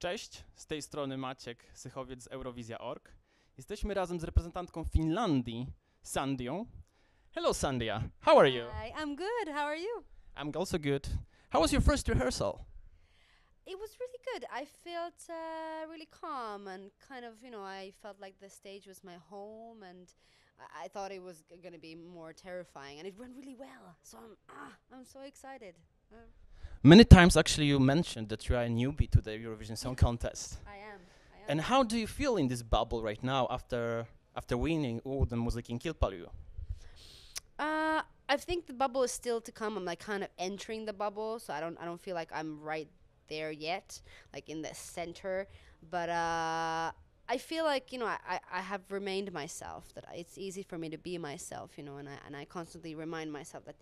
Cześć, z tej strony Maciek, Sychowiec z eurowizja.org. Jesteśmy razem z reprezentantką Finlandii, Sandhją. Hello Sandhja, how are you? Hi, I'm good. How are you? I'm also good. How was your first rehearsal? It was really good. I felt really calm and kind of, I felt like the stage was my home, and I thought it was going to be more terrifying, and it went really well. So I'm so excited. Many times actually you mentioned that you are a newbie to the Eurovision Song Contest. I am. And how do you feel in this bubble right now after winning Uuden musiikin kilpailu? I think the bubble is still to come. I'm like kind of entering the bubble, so I don't feel like I'm right there yet, like in the center. But I feel like I have remained myself. That it's easy for me to be myself, and I constantly remind myself that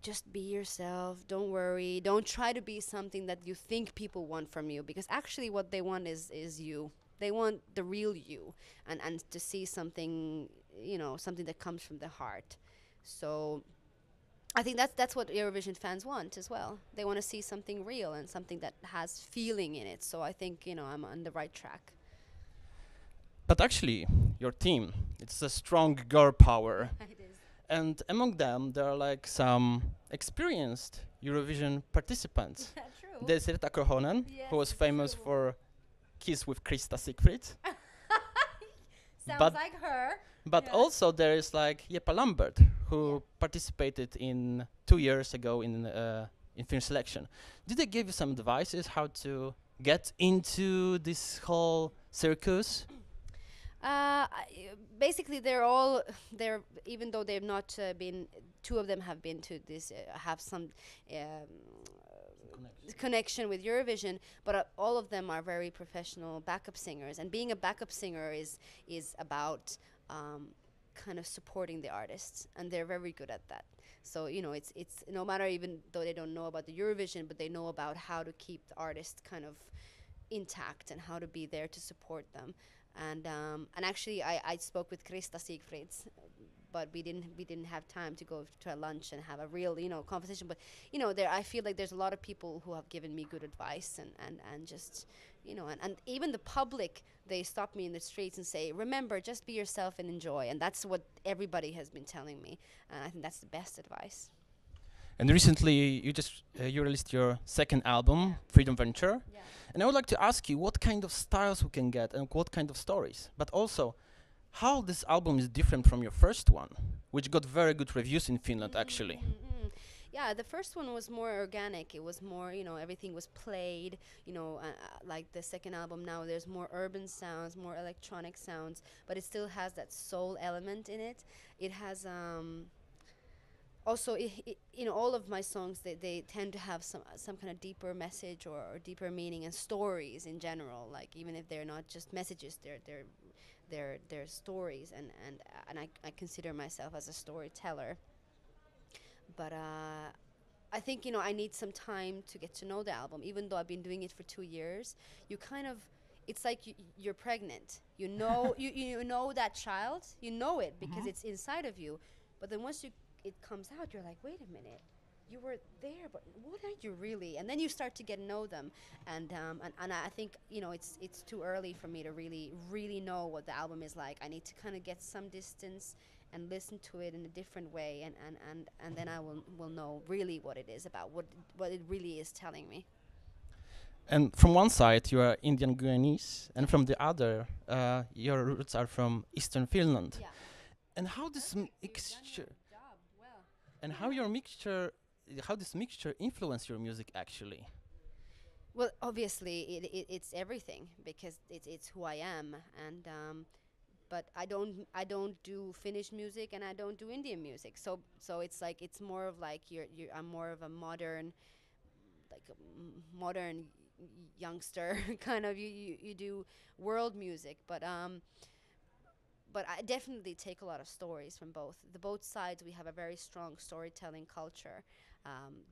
just be yourself. Don't worry. Don't try to be something that you think people want from you, because actually what they want is you. They want the real you, and to see something, something that comes from the heart. So I think that's what Eurovision fans want as well. They want to see something real and something that has feeling in it. So I think, I'm on the right track. But actually, your team, it's a strong girl power. It is. And among them, there are like some experienced Eurovision participants. True. There's Rita Korhonen, Yes, who was it's famous true. for Kiss with Krista Siegfried. Sounds but- like her. But Yeah. also there is like Jeppe Lambert, who Yeah. participated in 2 years ago in Finnish selection. Did they give you some advices how to get into this whole circus? Basically, they're even though they've not been. Two of them have been to this, have some connection with Eurovision, but all of them are very professional backup singers. And being a backup singer is about kind of supporting the artists, and they're very good at that. So it's no matter, even though they don't know about the Eurovision, but they know about how to keep the artist kind of intact and how to be there to support them. And actually, I spoke with Krista Siegfried, but we didn't have time to go to a lunch and have a real conversation. But there, I feel like there's a lot of people who have given me good advice, and just and even the public, they stop me in the streets and say, remember, just be yourself and enjoy. And that's what everybody has been telling me, and I think that's the best advice. And recently you released your second album, Freedom Venture. Yeah. And I would like to ask you what kind of styles we can get and what kind of stories, but also how this album is different from your first one, which got very good reviews in Finland actually. Yeah, the first one was more organic. It was more, everything was played, like the second album now, there's more urban sounds, more electronic sounds, but it still has that soul element in it. It has, also, all of my songs, they tend to have some kind of deeper message or deeper meaning and stories in general. Like, even if they're not just messages, they're stories, and I consider myself as a storyteller. But I think I need some time to get to know the album. Even though I've been doing it for 2 years, you kind of, it's like you're pregnant. You know that child. You know it because it's inside of you. But then once it comes out, you're like, wait a minute, you were there, but what are you really? And then you start to get to know them, and I think it's too early for me to really know what the album is like. I need to kind of get some distance and listen to it in a different way, and then I will know really what it is about, what it really is telling me. And from one side you are Indian Guyanese, and from the other your roots are from Eastern Finland. Yeah. And how this mixture Well. and how this mixture influence your music actually? Well, obviously it's everything, because it's who I am, and but I don't do Finnish music and I don't do Indian music. So it's like, it's more of like I'm more of a modern, like modern youngster kind of. You do world music, but I definitely take a lot of stories from both sides. We have a very strong storytelling culture.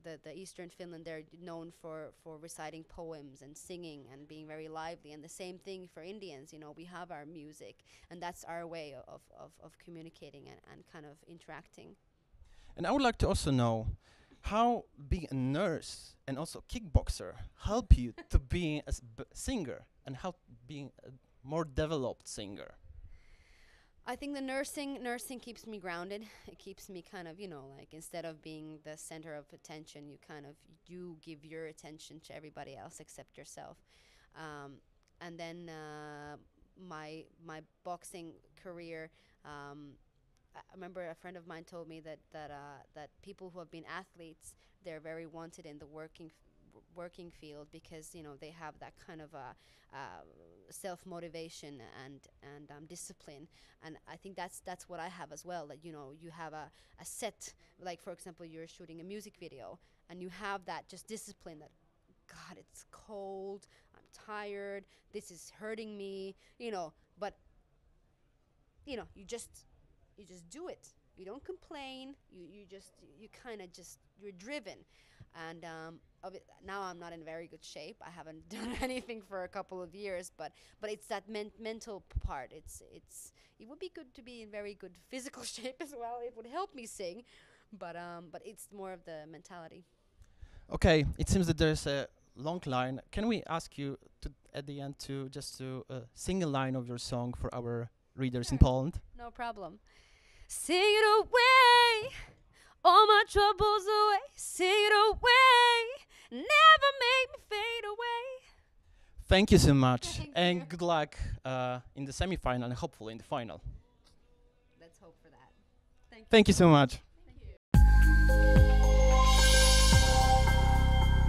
The Eastern Finland, they're known for reciting poems and singing and being very lively. And the same thing for Indians. We have our music, and that's our way of communicating and kind of interacting. And I would like to also know, how being a nurse and also kickboxer help you to being a singer and how being a more developed singer? I think the nursing keeps me grounded. It keeps me kind of, like instead of being the center of attention, you give your attention to everybody else except yourself. And then my boxing career. I remember a friend of mine told me that people who have been athletes, they're very wanted in the working field because they have that kind of self motivation and discipline, and I think that's what I have as well. That you have a set, like for example, you're shooting a music video, and you have that just discipline that, God, it's cold, I'm tired, this is hurting me, but you just do it. You don't complain. You kind of just, you're driven, and now I'm not in very good shape. I haven't done anything for a couple of years, but it's that mental part. It would be good to be in very good physical shape as well. It would help me sing, but it's more of the mentality. Okay, it seems that there's a long line. Can we ask you to at the end to just to sing a line of your song for our readers in Sure. Poland? No problem. Sing it away, all my troubles away. Sing it away, never make me fade away. Thank you so much, Thank and you. good luck in the semi-final and hopefully in the final. Let's hope for that. Thank you. Thank you so much.